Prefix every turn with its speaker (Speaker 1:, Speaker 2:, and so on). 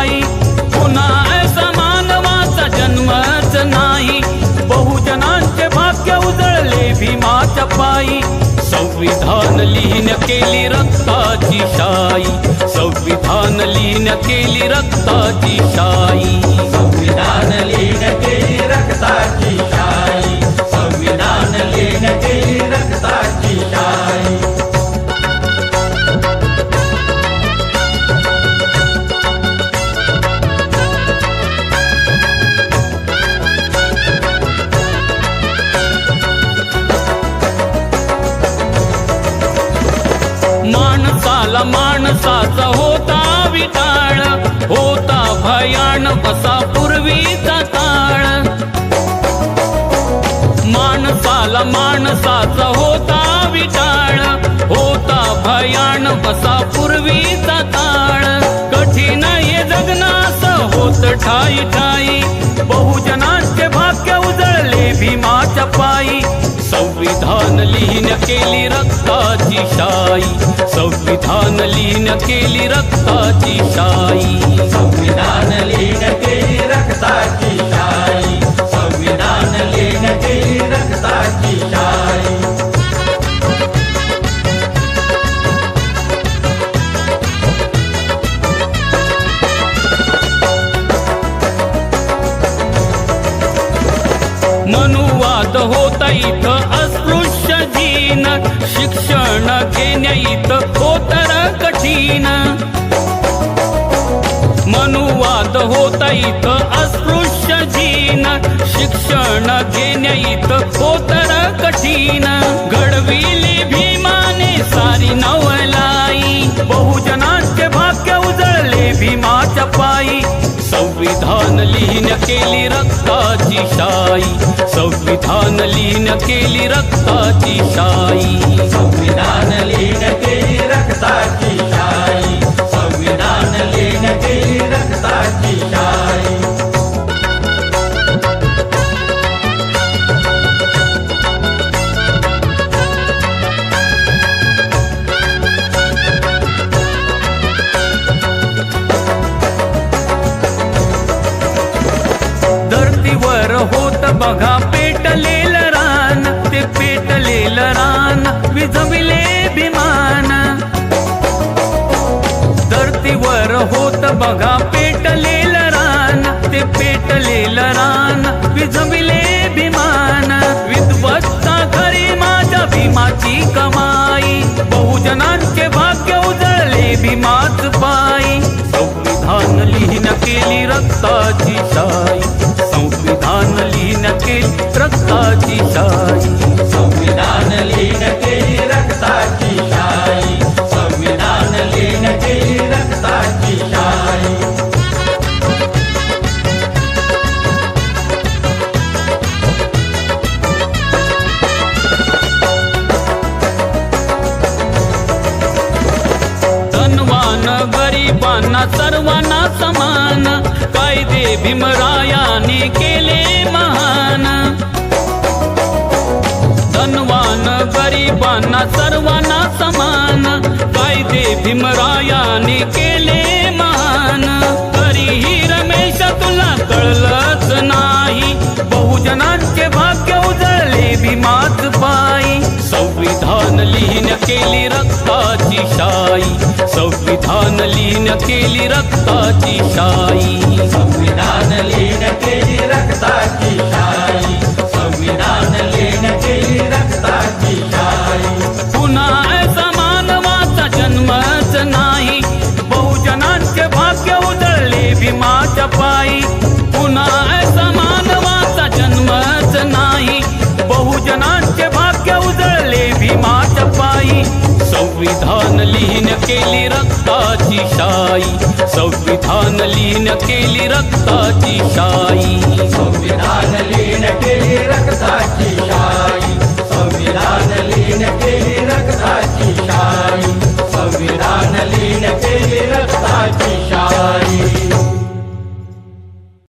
Speaker 1: पायी, पुन्हा ऐसा मानवाचा जन्मच नाही, बहुजनांचे भाग्य उजळले भीमाच्या पायी. संविधान लिहिण केली रक्ताची शाई, संविधान लिहिण केली रक्ताची शाई.
Speaker 2: संविधान लिहिण केली रक्ताची शाई, संविधान लिहिण केली रक्ताची शाई.
Speaker 1: माणसाला माणसाचा होता विटाळ, होता भयान बसा पूर्वीचा काळ. माणसाला माणसाचा होता विटाळ, होता भयान बसा पूर्वीचा काळ. कठीण हे जगनास होत ठाई ठाई, बहुजनांचे भाग्य उजळले भीमाच्या पायी. संविधान लिहिण केली रक्ताची शाई, संविधान लिहिण केली रक्ताची शाई.
Speaker 2: संविधान लिहिण केली रक्ताची शाई, संविधान लिहिण केली रक्ताची शाई.
Speaker 1: मनुवाद होता इथं अस्पृश्य जीन, शिक्षण घेण्या इथं होतर कठीण. मनुवाद होता इथं अस्पृश्य जीन, शिक्षण घेण्या इथं होतर कठीण. घडविली भीमाने सारी नवलाई, बहुजनांचे भाग्य उजळले भीमाच्या पायी. संविधान लिहिण केली रक्ताची शाई, संविधान लिहिण केली रक्ताची शाई.
Speaker 2: संविधान लिहिण केली रक्ताची शाई, संविधान लिहिण केली रक्ताची शाई.
Speaker 1: धरतीवर होत बघा पेटलेलं रान, ते पेटलेलं रान विझविले भीमान. धरतीवर होत बघा पेटलेलं रान, ते पेटलेलं रान विझविले भीमान. विद्वत्ता घरी माझ्या भीमाची कमाई, बहुजनांचे भाग्य उजळले भीमाच पायी. संविधान लिहिण केली रक्ताची शाई, संविधान लिहिण केली रक्ताची शाई.
Speaker 2: संविधान लिहिण केली रक्ताची शाई, संविधान लिहिण केली रक्ताची शाई.
Speaker 1: धनवान गरिबांना सर्वांना समान, कायदे भीमरायाने केले महान. धनवान गरिबांना सर्वांना समान, कायदे भीमरायाने केले महान. तरीही रमेश तुला कळलंच नाही, बहुजनांचे भाग्य उजळले भीमाच पायी. संविधान लिहिण केली रक्ताची शाई, संविधान लिहिण केली रक्ताची शाई.
Speaker 2: संविधान लिहिण केली रक्ताची शाई, संविधान लिहिण केली रक्ताची शाई.
Speaker 1: पुन्हा ऐसा मानवाचा जन्मच नाही, बहुजनांचे भाग्य उजळले भीमाच्या पायी. पुन्हा ऐसा मानवाचा जन्मच नाही, बहुजनांचे भाग्य उजळले भीमाच्या पायी. संविधान लिहिण केली रक्ताची शाई, संविधान लिहिण केली रक्ताची शाई.
Speaker 2: संविधान लिहिण केली रक्ताची शाई, संविधान लिहिण केली रक्ताची शाई. संविधान लिहिण केली